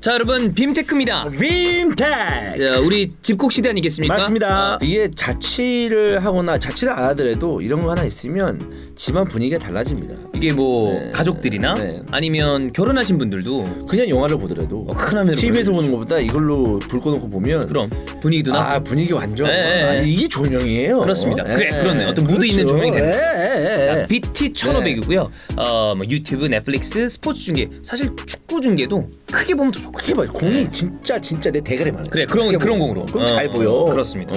자 여러분 빔테크입니다. 빔텍. 자, 우리 집콕 시대 아니겠습니까? 맞습니다. 이게 자취를 하거나 자취를 안 하더라도 이런 거 하나 있으면 집안 분위기가 달라집니다. 이게 뭐 네. 가족들이나 네. 아니면 결혼하신 분들도 그냥 영화를 보더라도 큰 화면으로 TV에서 보여주죠. 보는 것보다 이걸로 불 꺼놓고 보면 그럼 분위기도 나. 분위기 완전 네. 이게 조명이에요. 그렇습니다. 그렇네. 어떤 무드 있는 조명이 되는 됩니다. 자, BT 1500이고요. 뭐 유튜브, 넷플릭스, 스포츠 중계, 사실 축구 중계도 크게 보면 더 좋고. 크게 봐. 공이 진짜 내 대가리 많아. 그래 그런 공으로. 그럼 잘 보여. 그렇습니다.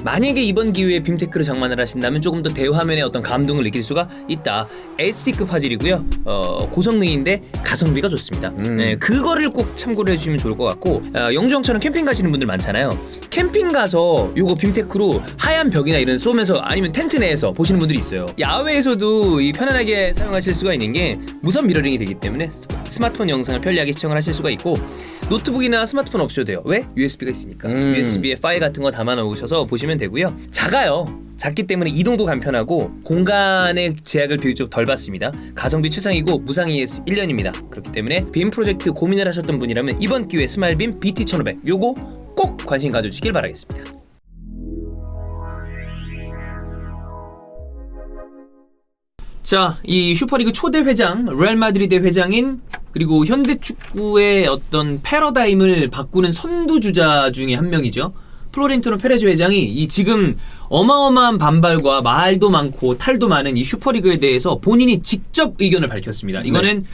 만약에 이번 기회에 빔테크를 장만을 하신다면 조금 더 대화면의 어떤 감동을 느낄 수가 있다. HD급 화질이고요. 고성능인데 가성비가 좋습니다. 네, 그거를 꼭 참고를 해주시면 좋을 것 같고 영주형처럼 캠핑 가시는 분들 많잖아요. 캠핑 가서 요거 빔테크로 하얀 벽이나 이런 쏘면서 아니면 텐트 내에서 보시는 분들이 있어요. 야외에서도 이 편안하게 사용하실 수가 있는 게 무선 미러링이 되기 때문에 스마트폰 영상을 편리하게 시청을 하실 수가 있고 노트북이나 스마트폰 없어도 돼요. 왜? USB가 있으니까. USB에 파일 같은 거 담아 놓으셔서 보시면 되고요. 작아요. 작기 때문에 이동도 간편하고 공간의 제약을 비교적 덜 받습니다. 가성비 최상이고 무상 ES 1년입니다. 그렇기 때문에 빔 프로젝트 고민을 하셨던 분이라면 이번 기회에 스마일빔 BT1500 요거 꼭 관심 가져주시길 바라겠습니다. 자, 이 슈퍼리그 초대 회장, 레알 마드리드 회장인 그리고 현대 축구의 어떤 패러다임을 바꾸는 선두주자 중에 한 명이죠. 플로렌티노 페레즈 회장이 이 지금 어마어마한 반발과 말도 많고 탈도 많은 이 슈퍼리그에 대해서 본인이 직접 의견을 밝혔습니다. 이거는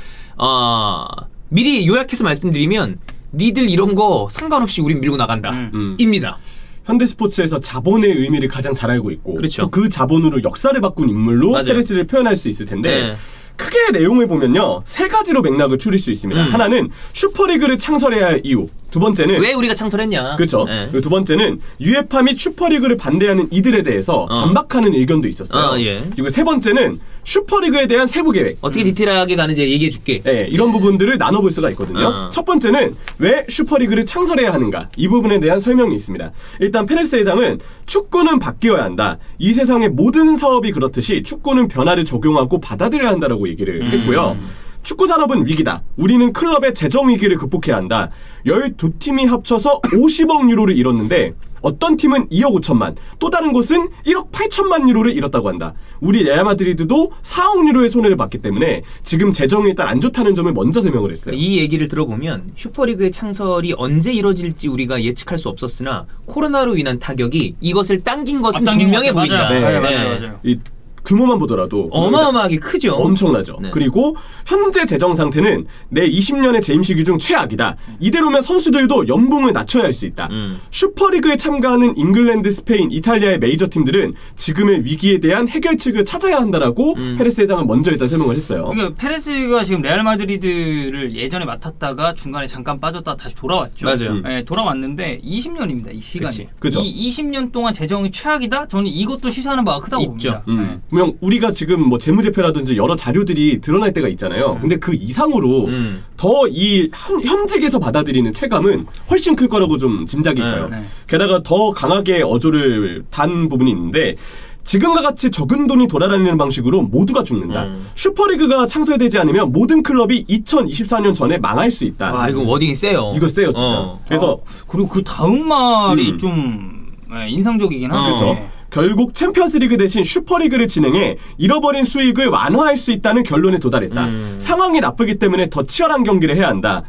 미리 요약해서 말씀드리면 니들 이런 거 상관없이 우린 밀고 나간다. 입니다. 현대스포츠에서 자본의 의미를 가장 잘 알고 있고 그렇죠. 또 그 자본으로 역사를 바꾼 인물로 맞아요. 페레스를 표현할 수 있을 텐데 네. 크게 내용을 보면요 세 가지로 맥락을 추릴 수 있습니다. 하나는 슈퍼리그를 창설해야 할 이유, 두 번째는 왜 우리가 창설했냐. 그렇죠. 네. 그리고 두 번째는 유에파 및 슈퍼리그를 반대하는 이들에 대해서 반박하는 의견도 있었어요. 예. 그리고 세 번째는 슈퍼리그에 대한 세부 계획. 어떻게 디테일하게 가는지 얘기해줄게. 네, 이런 부분들을 나눠볼 수가 있거든요. 첫 번째는 왜 슈퍼리그를 창설해야 하는가, 이 부분에 대한 설명이 있습니다. 일단 페레스 회장은 축구는 바뀌어야 한다. 이 세상의 모든 사업이 그렇듯이 축구는 변화를 적용하고 받아들여야 한다라고 얘기를 했고요. 축구 산업은 위기다. 우리는 클럽의 재정 위기를 극복해야 한다. 12팀이 합쳐서 50억 유로를 잃었는데 어떤 팀은 2억 5천만, 또 다른 곳은 1억 8천만 유로를 잃었다고 한다. 우리 레알 마드리드도 4억 유로의 손해를 봤기 때문에 지금 재정이 일단 안 좋다는 점을 먼저 설명을 했어요. 이 얘기를 들어보면 슈퍼리그의 창설이 언제 이뤄질지 우리가 예측할 수 없었으나 코로나로 인한 타격이 이것을 당긴 것은 분명해 보인다. 맞아요. 이 규모만 보더라도 어마어마하게 크죠. 엄청나죠. 네. 그리고 현재 재정 상태는 내 20년의 재임 시기 중 최악이다. 이대로면 선수들도 연봉을 낮춰야 할 수 있다. 슈퍼리그에 참가하는 잉글랜드, 스페인, 이탈리아의 메이저 팀들은 지금의 위기에 대한 해결책을 찾아야 한다라고 페레스 회장은 먼저 일단 설명을 했어요. 그러니까 페레스가 지금 레알 마드리드를 예전에 맡았다가 중간에 잠깐 빠졌다 다시 돌아왔죠. 맞아요. 네, 돌아왔는데 20년입니다. 이 시간이. 그쵸. 이 20년 동안 재정이 최악이다? 저는 이것도 시사하는 바가 크다고 있죠. 봅니다. 네. 분명 우리가 지금 뭐 재무제표라든지 여러 자료들이 드러날 때가 있잖아요. 근데 그 이상으로 더 이 현직에서 받아들이는 체감은 훨씬 클 거라고 좀 짐작이 가요. 네. 게다가 더 강하게 어조를 단 부분이 있는데 지금과 같이 적은 돈이 돌아다니는 방식으로 모두가 죽는다. 슈퍼리그가 창설되지 않으면 모든 클럽이 2024년 전에 망할 수 있다. 와 이거 워딩이 세요. 이거 세요 진짜. 그래서 그리고 그 다음 말이 좀 인상적이긴 하죠. 그렇죠. 결국 챔피언스리그 대신 슈퍼리그를 진행해 잃어버린 수익을 완화할 수 있다는 결론에 도달했다. 상황이 나쁘기 때문에 더 치열한 경기를 해야 한다.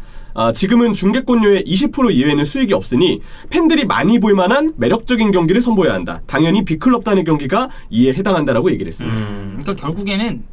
지금은 중계권료의 20% 이외에는 수익이 없으니 팬들이 많이 볼 만한 매력적인 경기를 선보여야 한다. 당연히 B클럽단의 경기가 이에 해당한다라고 얘기를 했습니다. 그러니까 결국에는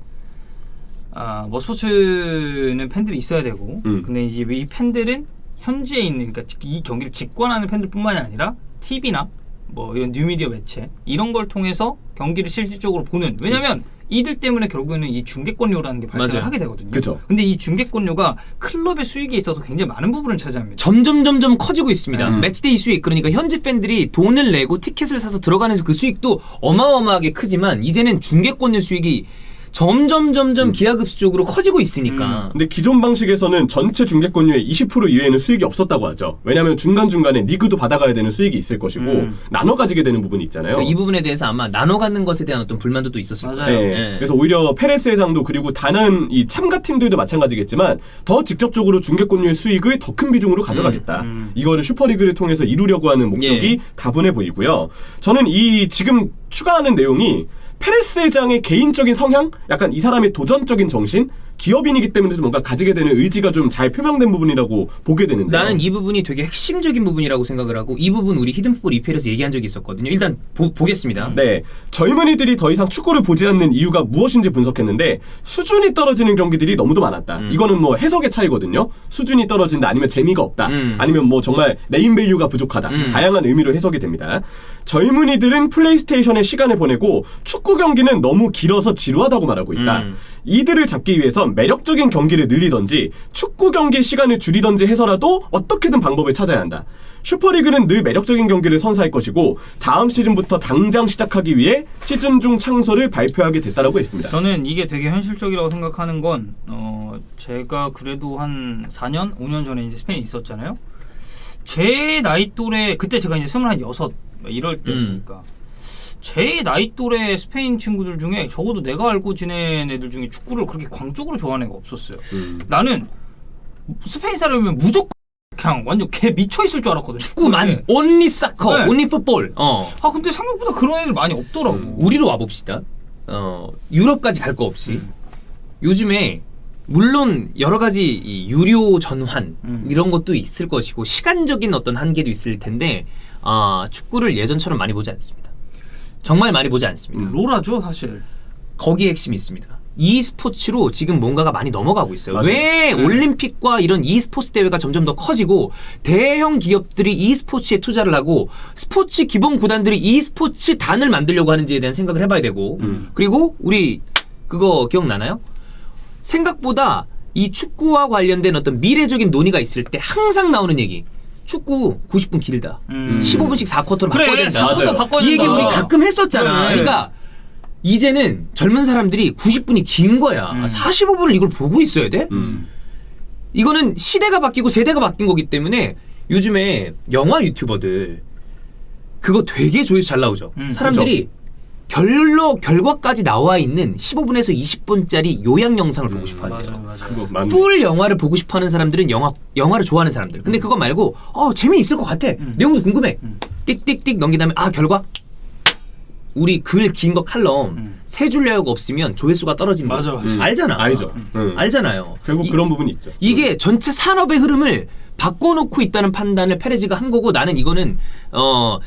뭐 스포츠는 팬들이 있어야 되고 근데 이제 이 팬들은 현지에 있는 그러니까 이 경기를 직관하는 팬들뿐만이 아니라 TV나 뭐 이런 뉴미디어 매체 이런 걸 통해서 경기를 실질적으로 보는 왜냐면 이들 때문에 결국에는 이 중계권료라는 게 발생을 맞아요. 하게 되거든요. 그쵸. 근데 이 중계권료가 클럽의 수익에 있어서 굉장히 많은 부분을 차지합니다. 점점 커지고 있습니다. 매치데이 수익 그러니까 현지 팬들이 돈을 내고 티켓을 사서 들어가는 그 수익도 어마어마하게 크지만 이제는 중계권료 수익이 점점 기하급수적으로 커지고 있으니까. 근데 기존 방식에서는 전체 중계권료의 20% 이외에는 수익이 없었다고 하죠. 왜냐하면 중간중간에 리그도 받아가야 되는 수익이 있을 것이고 나눠 가지게 되는 부분이 있잖아요. 그러니까 이 부분에 대해서 아마 나눠 갖는 것에 대한 어떤 불만도 또 있었을 거예요. 맞아요. 네. 그래서 오히려 페레스 회장도 그리고 다른 이 참가팀들도 마찬가지겠지만 더 직접적으로 중계권료의 수익을 더 큰 비중으로 가져가겠다. 이거를 슈퍼리그를 통해서 이루려고 하는 목적이 다분해 보이고요. 저는 이 지금 추가하는 내용이 페레스 회장의 개인적인 성향, 약간 이 사람의 도전적인 정신, 기업인이기 때문에 좀 뭔가 가지게 되는 의지가 좀 잘 표명된 부분이라고 보게 되는데 나는 이 부분이 되게 핵심적인 부분이라고 생각을 하고 이 부분 우리 히든풋볼 EPL에서 얘기한 적이 있었거든요. 일단 보겠습니다. 네, 젊은이들이 더 이상 축구를 보지 않는 이유가 무엇인지 분석했는데 수준이 떨어지는 경기들이 너무도 많았다. 이거는 뭐 해석의 차이거든요. 수준이 떨어진다, 아니면 재미가 없다, 아니면 뭐 정말 네임밸류가 부족하다. 다양한 의미로 해석이 됩니다. 젊은이들은 플레이스테이션에 시간을 보내고 축구 경기는 너무 길어서 지루하다고 말하고 있다. 이들을 잡기 위해선 매력적인 경기를 늘리던지 축구 경기 시간을 줄이던지 해서라도 어떻게든 방법을 찾아야 한다. 슈퍼리그는 늘 매력적인 경기를 선사할 것이고 다음 시즌부터 당장 시작하기 위해 시즌 중 창설을 발표하게 됐다라고 했습니다. 저는 이게 되게 현실적이라고 생각하는 건 제가 그래도 한 4년, 5년 전에 이제 스페인에 있었잖아요. 제 나이 또래 그때 제가 이제 26 이럴 때였으니까 제 나이 또래 스페인 친구들 중에 적어도 내가 알고 지낸 애들 중에 축구를 그렇게 광적으로 좋아하는 애가 없었어요. 나는 스페인 사람이면 무조건 그냥 완전 개 미쳐 있을 줄 알았거든. 축구만, 온리 사커, 네. 온리 풋볼. 아 근데 생각보다 그런 애들 많이 없더라고. 우리로 와봅시다. 유럽까지 갈 거 없이 요즘에 물론 여러 가지 이 유료 전환 이런 것도 있을 것이고 시간적인 어떤 한계도 있을 텐데 축구를 예전처럼 많이 보지 않습니다. 정말 많이 보지 않습니다. 로라죠 사실. 거기에 핵심이 있습니다. e스포츠로 지금 뭔가가 많이 넘어가고 있어요. 맞아요. 왜 올림픽과 이런 e스포츠 대회가 점점 더 커지고 대형 기업들이 e스포츠에 투자를 하고 스포츠 기본 구단들이 e스포츠 단을 만들려고 하는지에 대한 생각을 해봐야 되고 그리고 우리 그거 기억나나요? 생각보다 이 축구와 관련된 어떤 미래적인 논의가 있을 때 항상 나오는 얘기. 축구 90분 길다. 15분씩 4쿼터로 그래, 바꿔야 된다. 4쿼터 바꿔야 이 얘기 된다. 우리 가끔 했었잖아. 그래. 그러니까 이제는 젊은 사람들이 90분이 긴 거야. 45분을 이걸 보고 있어야 돼? 이거는 시대가 바뀌고 세대가 바뀐 거기 때문에 요즘에 영화 유튜버들 그거 되게 조회수 잘 나오죠. 사람들이 결과까지 나와 있는 15분에서 20분짜리 요약 영상을 보고 싶어 한대요. 맞아요. 그거 맞네. 풀 영화를 보고 싶어 하는 사람들은 영화를 좋아하는 사람들. 근데 그거 말고 재미있을 것 같아. 내용도 궁금해. 띡띡띡 넘긴 다음에 결과 우리 글 긴 거 칼럼 세 줄 요약 없으면 조회수가 떨어지는 거. 맞아. 알잖아. 알죠. 알잖아요. 결국 그런 부분이 있죠. 이게 전체 산업의 흐름을 바꿔놓고 있다는 판단을 페레즈가 한 거고 나는 이거는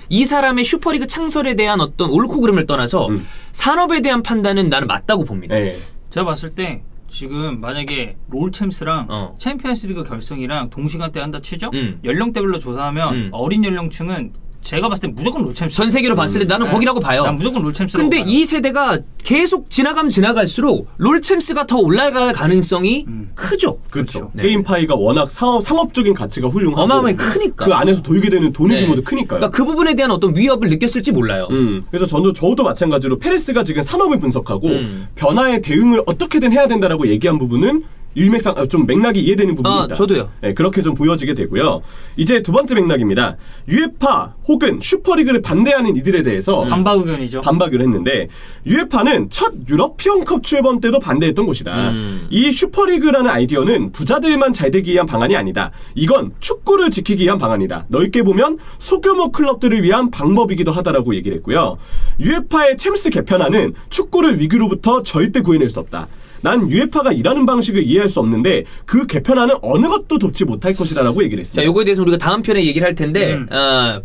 이 사람의 슈퍼리그 창설에 대한 어떤 옳고 그름을 떠나서 산업에 대한 판단은 나는 맞다고 봅니다. 네. 제가 봤을 때 지금 만약에 롤챔스랑 챔피언스리그 결승이랑 동시간대 한다 치죠? 연령대별로 조사하면 어린 연령층은 제가 봤을 때 무조건 롤챔스. 전 세계로 봤을 때 나는 거기라고 봐요. 난 무조건 롤챔스라고 근데 봐요. 이 세대가 계속 지나가면 지나갈수록 롤챔스가 더 올라갈 가능성이 크죠. 그렇죠. 네. 게임 파이가 워낙 상업적인 가치가 훌륭하고 어마어마하게 크니까. 그 안에서 돌게 되는 돈의 네. 규모도 크니까요. 그러니까 그 부분에 대한 어떤 위협을 느꼈을지 몰라요. 그래서 저도 마찬가지로 페레스가 지금 산업을 분석하고 변화에 대응을 어떻게든 해야 된다라고 얘기한 부분은 일맥상 좀 맥락이 이해되는 부분이 있다. 저도요. 네, 그렇게 좀 보여지게 되고요. 이제 두 번째 맥락입니다. UEFA 혹은 슈퍼리그를 반대하는 이들에 대해서 반박 의견이죠. 반박을 했는데 UEFA는 첫 유러피언컵 출범 때도 반대했던 곳이다. 이 슈퍼리그라는 아이디어는 부자들만 잘 되기 위한 방안이 아니다. 이건 축구를 지키기 위한 방안이다. 넓게 보면 소규모 클럽들을 위한 방법이기도 하다라고 얘기를 했고요. UEFA의 챔스 개편안은 축구를 위기로부터 절대 구해낼 수 없다. 난 UEFA가 일하는 방식을 이해할 수 없는데 그 개편안은 어느 것도 돕지 못할 것이다라고 얘기를 했습니다. 자, 요거에 대해서 우리가 다음 편에 얘기를 할 텐데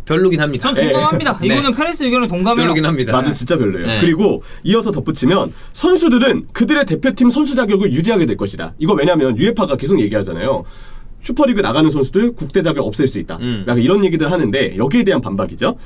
별로긴 합니다. 전 동감합니다. 네. 이거는 페레스 의견을 동감해요. 별로긴 합니다. 맞아, 진짜 별로예요. 네. 그리고 이어서 덧붙이면 선수들은 그들의 대표팀 선수 자격을 유지하게 될 것이다. 이거 왜냐면 UEFA가 계속 얘기하잖아요. 슈퍼리그 나가는 선수들 국대 자격 없앨 수 있다. 약간 이런 얘기들 하는데 여기에 대한 반박이죠.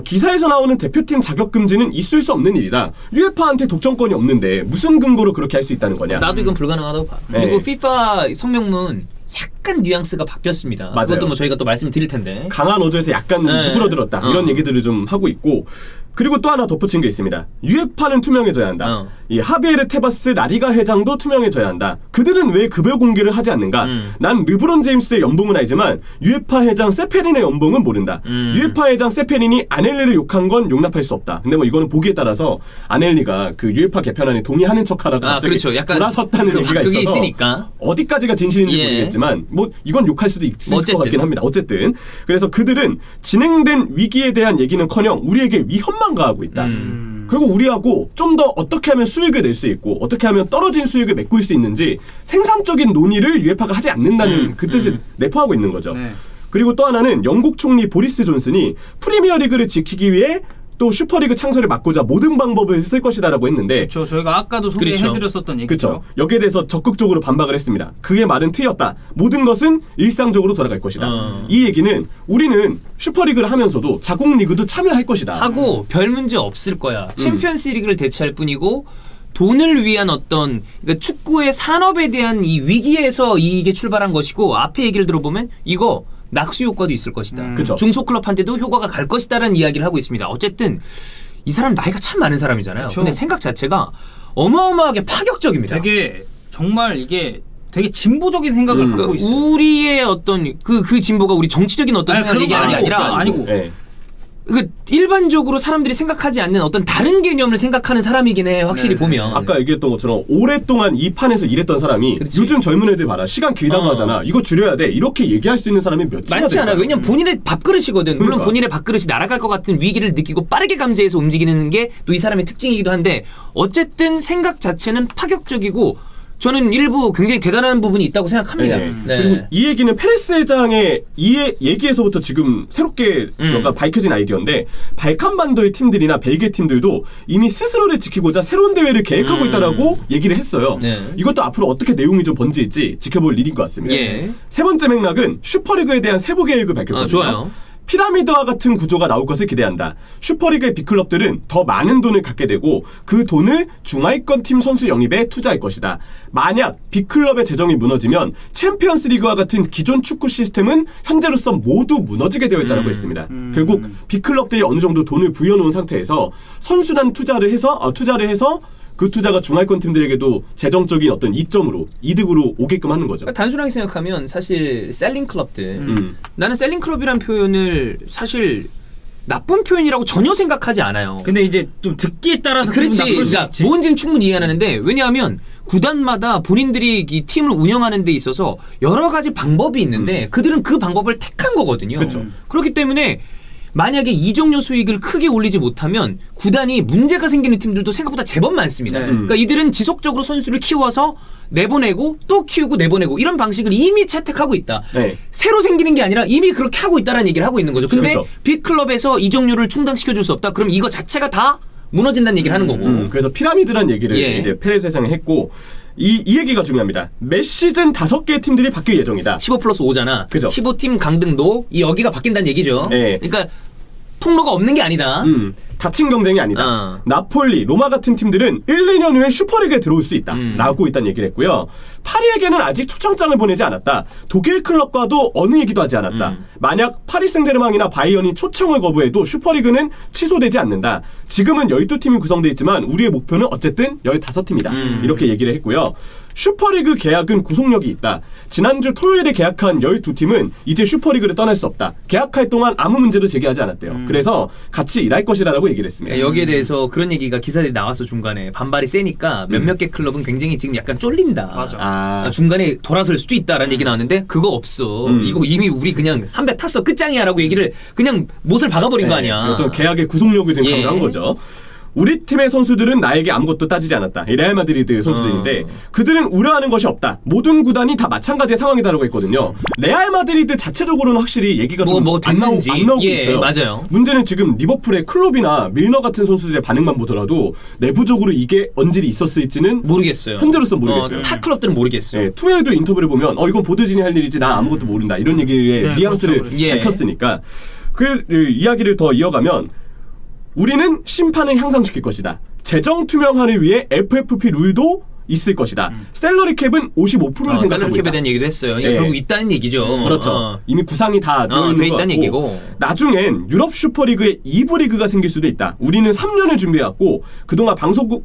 기사에서 나오는 대표팀 자격 금지는 있을 수 없는 일이다. UEFA한테 독점권이 없는데 무슨 근거로 그렇게 할 수 있다는 거냐. 나도 이건 불가능하다고 봐. 네. 그리고 FIFA 성명문 약간 뉘앙스가 바뀌었습니다. 맞아요. 그것도 뭐 저희가 또 말씀드릴 텐데. 강한 어조에서 약간 네. 누그러들었다 이런 얘기들을 좀 하고 있고 그리고 또 하나 덧붙인 게 있습니다. UEFA는 투명해져야 한다. 이 하비에르 테바스 라리가 회장도 투명해져야 한다. 그들은 왜 급여 공개를 하지 않는가? 난 르브론 제임스의 연봉은 알지만 UEFA 회장 세페린의 연봉은 모른다. UEFA 회장 세페린이 아넬리를 욕한 건 용납할 수 없다. 근데 뭐 이거는 보기에 따라서 아넬리가 그 UEFA 개편안에 동의하는 척하다가 갑자기 그렇죠. 약간 돌아섰다는 얘기가 그게 있어서 있으니까. 어디까지가 진실인지 예. 모르겠지만 뭐 이건 욕할 수도 있을 어쨌든. 것 같긴 합니다. 어쨌든 그래서 그들은 진행된 위기에 대한 얘기는커녕 우리에게 위험만 가하고 있다. 그리고 우리하고 좀 더 어떻게 하면 수익을 낼 수 있고 어떻게 하면 떨어진 수익을 메꿀 수 있는지 생산적인 논의를 UEFA가 하지 않는다는 그 뜻을 내포하고 있는 거죠. 네. 그리고 또 하나는 영국 총리 보리스 존슨이 프리미어리그를 지키기 위해 또 슈퍼리그 창설을 막고자 모든 방법을 쓸 것이다라고 했는데 그렇죠. 저희가 아까도 소개해드렸었던 얘기죠. 그렇죠. 여기에 대해서 적극적으로 반박을 했습니다. 그의 말은 트였다. 모든 것은 일상적으로 돌아갈 것이다. 이 얘기는 우리는 슈퍼리그를 하면서도 자국 리그도 참여할 것이다. 하고 별 문제 없을 거야. 챔피언스 리그를 대체할 뿐이고 돈을 위한 어떤 그러니까 축구의 산업에 대한 이 위기에서 이게 출발한 것이고 앞에 얘기를 들어보면 이거 낙수 효과도 있을 것이다. 그쵸. 중소클럽한테도 효과가 갈 것이다라는 이야기를 하고 있습니다. 어쨌든 이 사람 나이가 참 많은 사람이잖아요. 그쵸. 근데 생각 자체가 어마어마하게 파격적입니다. 되게 정말 이게 되게 진보적인 생각을 갖고 있어요. 우리의 어떤 그 진보가 우리 정치적인 어떤 생각을 그런 거 얘기하는 게 아니라 아니고. 예. 그 일반적으로 사람들이 생각하지 않는 어떤 다른 개념을 생각하는 사람이긴 해. 확실히 네. 보면. 아까 얘기했던 것처럼 오랫동안 이 판에서 일했던 사람이 그렇지. 요즘 젊은 애들 봐라. 시간 길다고 하잖아. 이거 줄여야 돼. 이렇게 얘기할 수 있는 사람이 몇이나 많지 않아요. 왜냐면 본인의 밥그릇이거든. 물론 그러니까. 본인의 밥그릇이 날아갈 것 같은 위기를 느끼고 빠르게 감지해서 움직이는 게 또 이 사람의 특징이기도 한데 어쨌든 생각 자체는 파격적이고 저는 일부 굉장히 대단한 부분이 있다고 생각합니다. 네. 네. 그리고 이 얘기는 페레스 회장의 이 얘기에서부터 지금 새롭게 뭔가 밝혀진 아이디어인데 발칸반도의 팀들이나 벨기에 팀들도 이미 스스로를 지키고자 새로운 대회를 계획하고 있다라고 얘기를 했어요. 네. 이것도 앞으로 어떻게 내용이 좀 번질지 지켜볼 일인 것 같습니다. 예. 세 번째 맥락은 슈퍼리그에 대한 세부 계획을 밝혔거든요. 좋아요. 피라미드와 같은 구조가 나올 것을 기대한다. 슈퍼리그의 빅클럽들은 더 많은 돈을 갖게 되고 그 돈을 중하위권 팀 선수 영입에 투자할 것이다. 만약 빅클럽의 재정이 무너지면 챔피언스 리그와 같은 기존 축구 시스템은 현재로서 모두 무너지게 되어 있다고 했습니다. 결국 빅클럽들이 어느 정도 돈을 부여놓은 상태에서 선순환 투자를 해서 그 투자가 중하위권 팀들에게도 재정적인 어떤 이득으로 오게끔 하는 거죠. 그러니까 단순하게 생각하면 사실 셀링 클럽들 나는 셀링 클럽이란 표현을 사실 나쁜 표현이라고 전혀 생각하지 않아요. 근데 이제 좀 듣기에 따라서 그렇지. 기분 나쁠 수 그러니까 있지. 뭔지는 충분히 이해하는데 왜냐하면 구단마다 본인들이 이 팀을 운영하는 데 있어서 여러 가지 방법이 있는데 그들은 그 방법을 택한 거거든요. 그렇죠. 그렇기 때문에 만약에 이적료 수익을 크게 올리지 못하면 구단이 문제가 생기는 팀들도 생각보다 제법 많습니다. 네. 그러니까 이들은 지속적으로 선수를 키워서 내보내고 또 키우고 내보내고 이런 방식을 이미 채택하고 있다. 네. 새로 생기는 게 아니라 이미 그렇게 하고 있다는 얘기를 하고 있는 거죠. 근데 그렇죠. 빅클럽에서 이적료를 충당시켜줄 수 없다. 그럼 이거 자체가 다 무너진다는 얘기를 하는 거고. 그래서 피라미드란 얘기를 예. 이제 페레스 회장이 했고 이 얘기가 중요합니다. 매 시즌 5개의 팀들이 바뀔 예정이다. 15+5잖아. 그죠. 15팀 강등도 여기가 바뀐다는 얘기죠. 네. 그러니까 통로가 없는 게 아니다. 다친 경쟁이 아니다. 나폴리, 로마 같은 팀들은 1, 2년 후에 슈퍼리그에 들어올 수 있다. 라고 일단 얘기를 했고요. 파리에게는 아직 초청장을 보내지 않았다. 독일 클럽과도 어느 얘기도 하지 않았다. 만약 파리 생제르맹이나 바이언이 초청을 거부해도 슈퍼리그는 취소되지 않는다. 지금은 12팀이 구성되어 있지만 우리의 목표는 어쨌든 15팀이다. 이렇게 얘기를 했고요. 슈퍼리그 계약은 구속력이 있다. 지난주 토요일에 계약한 12팀은 이제 슈퍼리그를 떠날 수 없다. 계약할 동안 아무 문제도 제기하지 않았대요. 그래서 같이 일할 것이라고 얘기를 했습니다. 여기에 대해서 그런 얘기가 기사들이 나와서 중간에 반발이 세니까 몇몇 개 클럽은 굉장히 지금 약간 쫄린다. 맞아. 중간에 돌아설 수도 있다라는 얘기 나왔는데 그거 없어. 이거 이미 우리 그냥 한 배 탔어. 끝장이야라고 얘기를 그냥 못을 박아버린 거 아니야. 어떤 계약의 구속력을 지금 강조한 거죠. 우리 팀의 선수들은 나에게 아무것도 따지지 않았다. 이 레알 마드리드 선수들인데 그들은 우려하는 것이 없다. 모든 구단이 다 마찬가지의 상황이다라고 했거든요. 레알 마드리드 자체적으로는 확실히 얘기가 좀 안 나오고 있어요. 맞아요. 문제는 지금 리버풀의 클롭이나 밀너 같은 선수들의 반응만 보더라도 내부적으로 이게 언질이 있었을지는 모르겠어요. 현재로서 모르겠어요. 타 클럽들은 모르겠어요. 네, 투에도 인터뷰를 보면 이건 보드진이 할 일이지 나 아무것도 모른다 이런 얘기의 네, 뉘앙스를 그렇죠. 밝혔으니까 그 이야기를 더 이어가면 우리는 심판을 향상시킬 것이다. 재정 투명화를 위해 FFP 룰도 있을 것이다. 샐러리 캡은 55%를 생각하고 샐러리 캡에 있다. 대한 얘기도 했어요. 이게 예. 결국 있다는 얘기죠. 그렇죠. 이미 구상이 다 되어 있는 돼 것 있다는 같고 얘기고. 나중엔 유럽 슈퍼리그의 2부 리그가 생길 수도 있다. 우리는 3년을 준비해왔고 그동안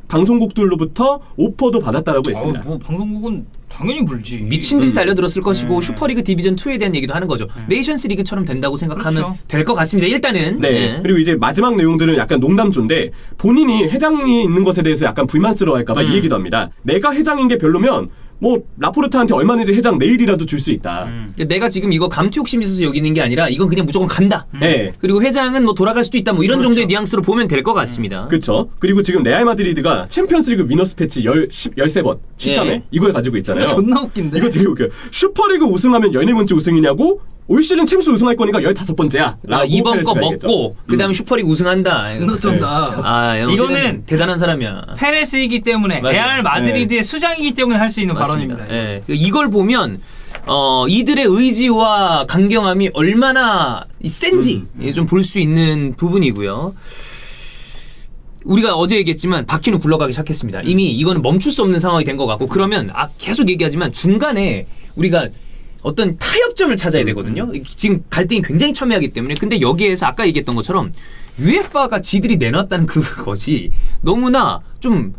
방송국들로부터 오퍼도 받았다라고 했습니다. 뭐 방송국은 당연히 물지. 미친 듯이 달려들었을 것이고 네. 슈퍼리그 디비전 2에 대한 얘기도 하는 거죠. 네이션스 리그처럼 된다고 생각하면 그렇죠. 될 것 같습니다. 일단은. 네. 예. 그리고 이제 마지막 내용들은 약간 농담조인데 본인이 회장이 있는 것에 대해서 약간 불만스러워할까봐 이 얘기도 합니다. 내가 회장인 게 별로면 뭐 라포르타한테 얼마든지 회장 내일이라도 줄 수 있다. 내가 지금 이거 감투 욕심 있어서 여기 있는 게 아니라 이건 그냥 무조건 간다. 네. 그리고 회장은 뭐 돌아갈 수도 있다. 뭐 이런 그렇죠. 정도의 뉘앙스로 보면 될 것 같습니다. 그렇죠. 그리고 지금 레알 마드리드가 챔피언스리그 위너스 패치 13번, 13회 예. 이걸 가지고 있잖아요. 존나 웃긴데. 이거 되게 웃겨요. 슈퍼리그 우승하면 14번째 우승이냐고? 올 시즌 챔스 우승할 거니까 15번째야. 이번 거 먹고 그다음에 슈퍼리그 우승한다. 존나 쩐다. 아, 이거는 대단한 사람이야. 페레스이기 때문에 맞아요. 레알 마드리드의 수장이기 때문에 할 수 있는 맞습니다. 발언입니다. 예. 이걸 보면 이들의 의지와 강경함이 얼마나 센지 좀 볼 수 있는 부분이고요. 우리가 어제 얘기했지만 바퀴는 굴러가기 시작했습니다. 이미 이거는 멈출 수 없는 상황이 된 것 같고 그러면 계속 얘기하지만 중간에 우리가 어떤 타협점을 찾아야 되거든요. 지금 갈등이 굉장히 첨예하기 때문에 근데 여기에서 아까 얘기했던 것처럼 UEFA가 지들이 내놨다는 그것이 너무나 좀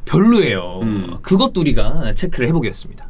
별로예요. 그것도 우리가 체크를 해보겠습니다.